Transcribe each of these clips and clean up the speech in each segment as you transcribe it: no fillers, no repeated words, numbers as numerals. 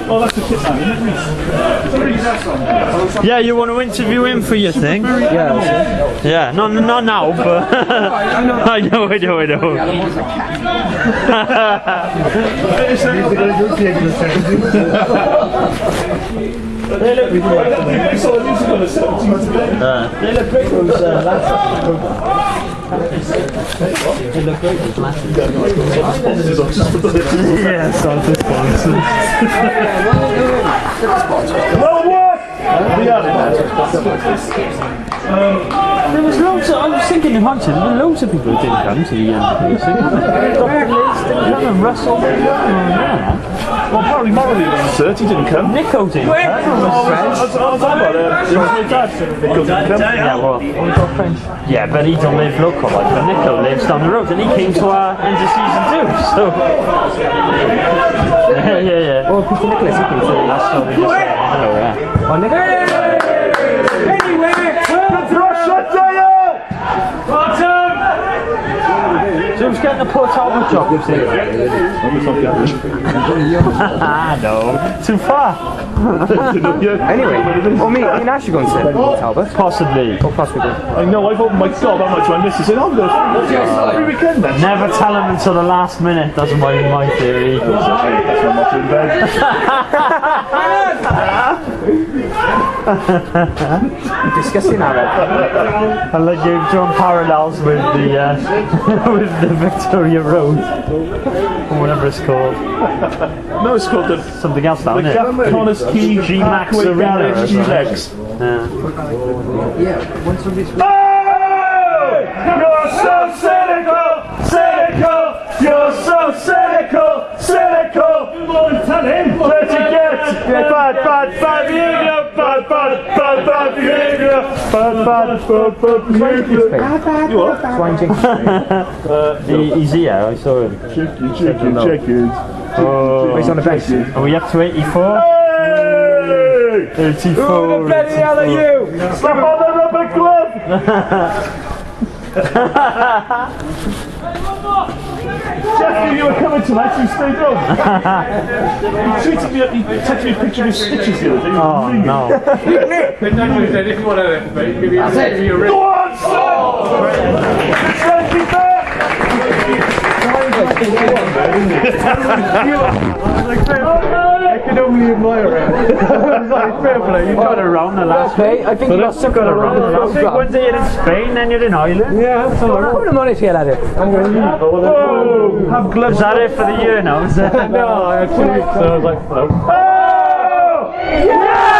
Oh, that's a kid man, isn't it? Yeah, you want to interview him for your thing? Yeah. Yeah, not now, but I know. They look great, those They look great, those lasses. Yeah, sponsors. Well work! There was loads of, I was thinking in Huntington, there were loads of people who didn't come to the thing. Dr. Liz didn't come and Russell didn't come. Well, apparently Morley didn't cert, he didn't come. Nico didn't come. I was on about it. It was my dad. Nico didn't come. Yeah, well, yeah, but he don't live local, like, but Nico lives down the road and he came to our end of season 2, so. Yeah. Oh, Peter Nicholas, he came to That's so we just said hello, yeah. Oh, Nicholas! So who's getting the Port Albert job, you see? No, too far. Anyway, well, me and Ash are going to Talbot. Possibly. Oh, possibly. I know, I've opened my God, how much my missus said, I'm going every weekend then. Never tell him until the last minute, that's my theory. That's how much in bed. Disgusting, Aaron. I like you've drawn parallels with the with the Victoria Road, or whatever it's called. No, it's called the Something else now, isn't it? Connors Key G Max Arena or something. Legs. Yeah, once somebody's... Oh! You're so cynical! You're so cynical! Come on, tell him! Where'd you get? Bad behaviour! Bad behaviour! You what? Swine Jinx. He's here, I saw him. Check it. Oh, he's on the bench. Are we up to 84? Hey! 84. Who the bloody hell are you? Slap on the rubber glove! Jeff knew you were coming tonight, so he stayed on. He texted me a picture of his stitches the other day. Oh no. Go on, son! Thank you, back! I can only admire it. Fair play, you got around the last week. I think you got something around the last week. One day you're in Spain, then you're in Ireland. Yeah, that's all right. Put them on it here, laddie. I'm going to have gloves. Is that it for the year now? Is that? No, actually, so I was like, hello. Oh! Yeah!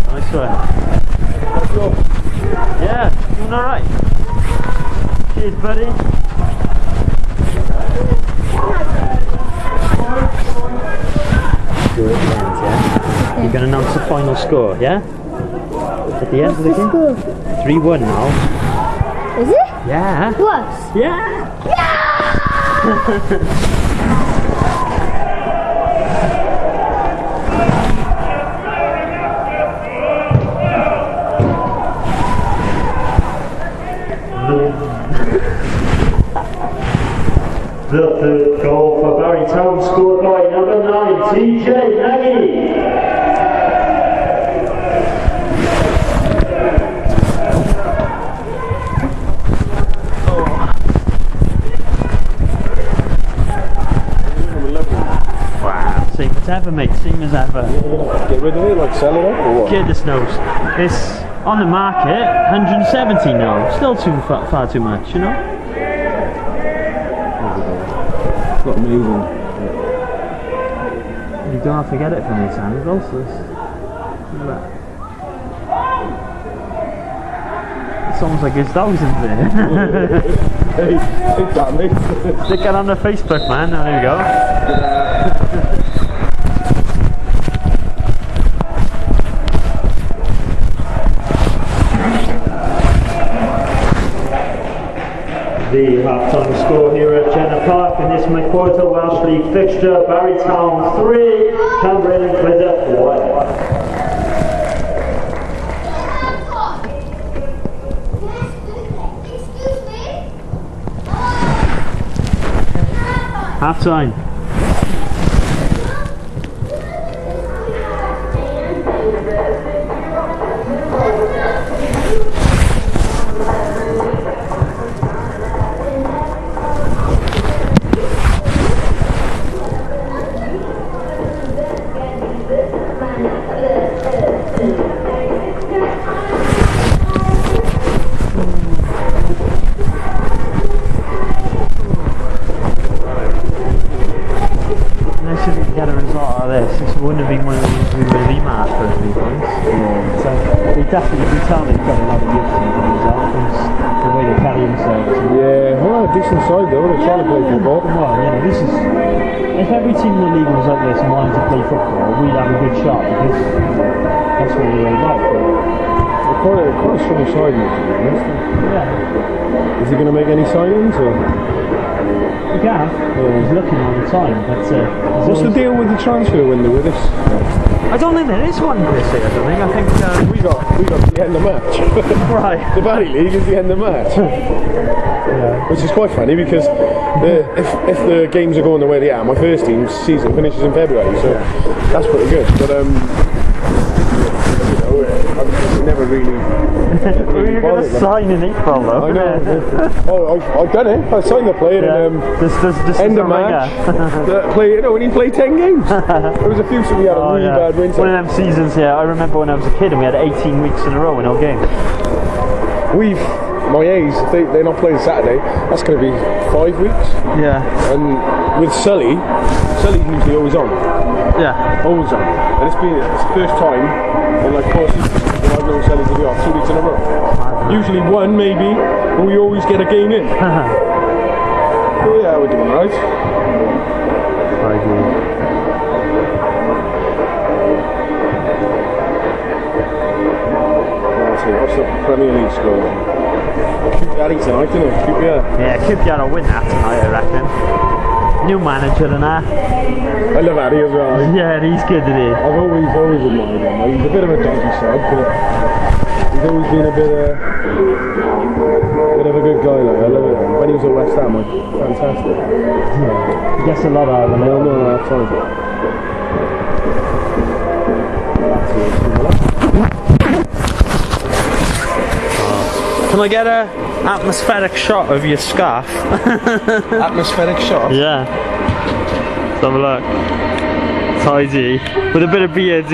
Nice one. Yeah, doing alright. Cheers, buddy. You're going to announce the final score, yeah? At the end of the game? 3-1 now. Is it? Yeah. What? Yeah! The third goal for Barry Town scored by number 9, TJ Nagy. Wow, same as ever, mate, same as ever. Get rid of it, like sell it up or what? Goodness knows. It's on the market, 170 now. Still far too much, you know? Got amazing. You don't have to get it from these angles. It's It's almost like his dog's in there. Hey, damn it. Stick it on the Facebook, man. Oh, there you go. The half-time score here at Jenner Park in this mid-quarter Welsh League fixture: Barrytown 3, Cambrian and Clydach 1. Half-time. This wouldn't have been one of the ones we would have rematched for a few points. Yeah. So we definitely can tell they've got a lot of youth in these outcomes, the way they carry themselves. Yeah, well, a decent side though, they're trying to play football. Well, you know, this is, if every team in the league was like this and wanted to play football, we'd have a good shot, because that's what we're all about. They're quite a strong side, to be honest. Yeah. Is he going to make any signings? Or? He can. He's looking all the time, but what's the deal with the transfer window with this? I don't think there is one per se. I don't think. I think we got the end of match. Right. The Valley League is the end of match. Yeah. Which is quite funny because if the games are going the way they are, my first team's season finishes in February, so that's pretty good. But you know, I've never really. You're going to sign in April, though. I know. I've done it. I signed the player and end of match. Play, you know, when you play 10 games. There was a few, so we had a really bad winter. One of them seasons, yeah. I remember when I was a kid and we had 18 weeks in a row in no games. My A's, they're not playing Saturday. That's going to be 5 weeks. Yeah. And with Sully's usually always on. Yeah. Always on. And it's the first time in like 4 seasons that I've known Sully to be off 2 weeks in a row. Usually one maybe, but we always get a game in. Oh yeah, we're doing right. Very good. Let's see, what's the Premier League score? QPR tonight, isn't it? QPR. Yeah, QPR will win that tonight, I reckon. New manager and that. I love Addy as well. Yeah, he's good at it. I've always admired him. He's a bit of a dodgy sod, but he's always been a bit of a good guy. Like, I love it. When he was at West Ham, like, fantastic. Yeah, he gets a lot out of it. No, that's fine. Can I get a atmospheric shot of your scarf? Atmospheric shot? Yeah. Let's have a look. Tidy. With a bit of beards.